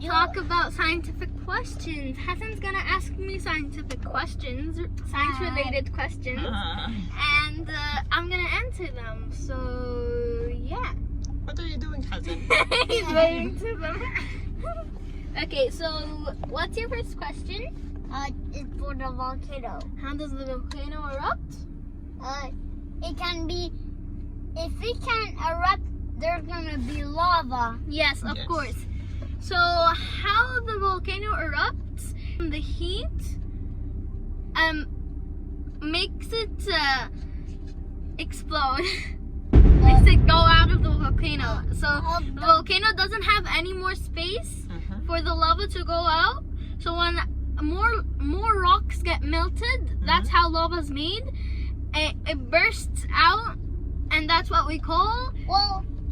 talk about scientific questions. Hassan's gonna ask me scientific questions, science-related questions, and I'm gonna answer them. So yeah. What are you doing, Hassan? He's waiting to them. Okay, so what's your first question? It's for the volcano. How does the volcano erupt? It can be, if it can erupt, there's gonna be lava. Yes, of course. So how the volcano erupts, the heat makes it explode. Makes it go out of the volcano. So the volcano doesn't have any more space for the lava to go out. So when more rocks get melted, that's how lava's made. It bursts out, and that's what we call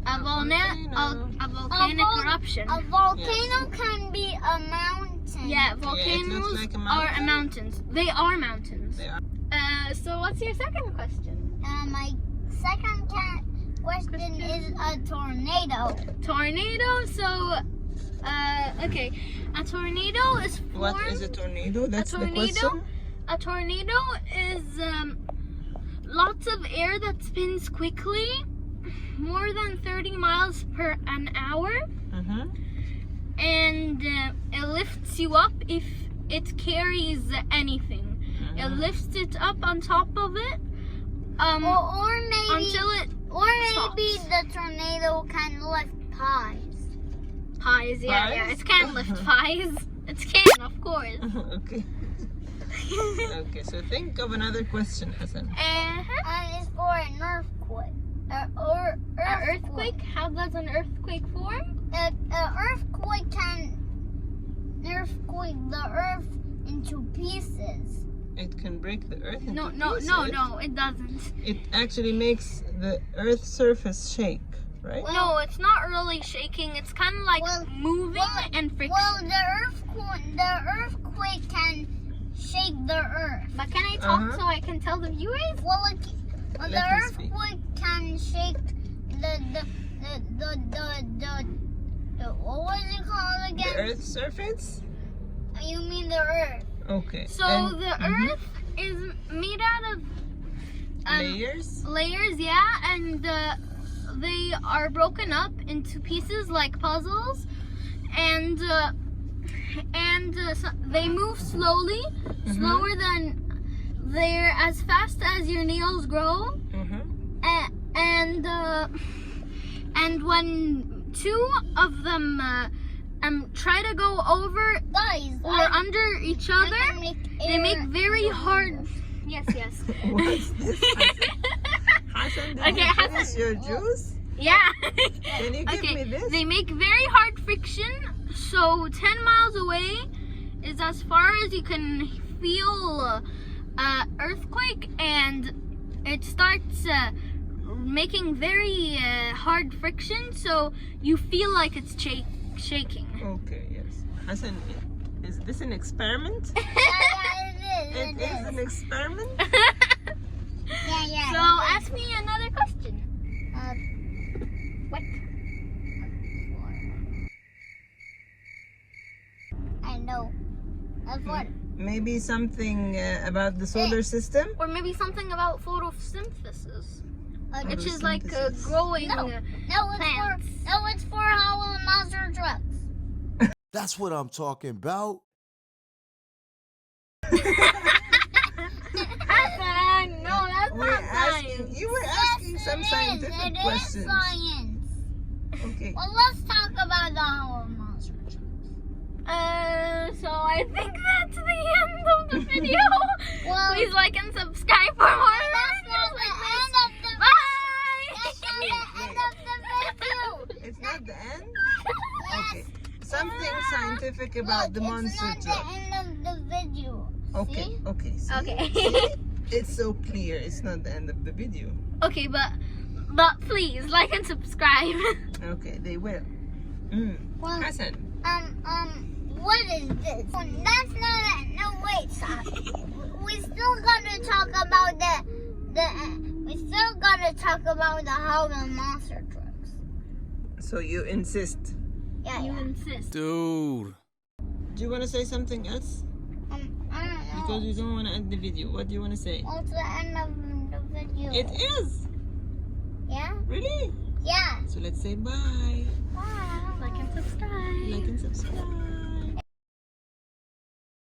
a volcanic eruption. A volcano can be a mountain. Yeah, volcanoes like are mountains. They are mountains. They are. So what's your second question? My second question is a tornado. Tornado. So, okay, a tornado is formed. What is a tornado? That's the question. A tornado is lots of air that spins quickly, more than 30 miles per an hour, and it lifts you up if it carries anything. It lifts it up on top of it, or maybe until it stops. the tornado can lift pies. Pies, yeah, it can lift pies. It can, of course. Okay. Okay, so think of another question, Hassan. It's for an earthquake. Or Earthquake? How does an earthquake form? An earthquake can earthquake the earth into pieces. It can break the earth into No, pieces. it doesn't. It actually makes the earth's surface shake, right? No, it's not really shaking. It's kind of like moving and friction. Well, the earthquake can shake the earth. But can I talk so I can tell the viewers? Well, the Let me speak. earthquake can shake the what was it called again? The earth's surface? You mean the earth? Okay. So the earth is made out of layers? Layers, yeah, and they are broken up into pieces like puzzles, and so they move slowly, slower than they're as fast as your nails grow, and when two of them try to go over or under each other, they make very hard. Yes. What's this, Hassan? Did you finish your juice? Yeah. Can you give me this? They make very hard friction, so 10 miles away is as far as you can feel earthquake, and it starts making very hard friction, so you feel like it's shaking. Okay, yes. Hassan, is this an experiment? Yeah, It is an experiment? Yeah. So ask me another question. What? I know. What? Maybe something about the solar system? Or maybe something about photosynthesis, which is like Photosynthesis. growing No, it's for how monster trucks. That's what I'm talking about. Hassan, no, that's not science. You were asking some scientific questions. It is science. Okay. Well, let's talk about the how monster trucks. So I think that's the end of the video. Well, Please like and subscribe for more. that's not the end of the Bye. That's not the end of the video. It's not the end? Yes. Okay. Something scientific about the monster It's truck. not the end of the video. Okay, See? okay. See? Okay. See? It's so clear. It's not the end of the video. Okay, but please like and subscribe. Okay, they will. Well, Hassan. what is this? That's not it. No, wait, stop. We still gotta talk about we still gotta talk about the Howling monster trucks. So you insist. Yeah, You yeah. insist. Dude. Do you want to say something else? I don't know. Because you don't want to end the video. What do you want to say? Well, it's the end of the video. It is. Yeah? Really? Yeah. So let's say bye. Bye. Like and subscribe. Like and subscribe.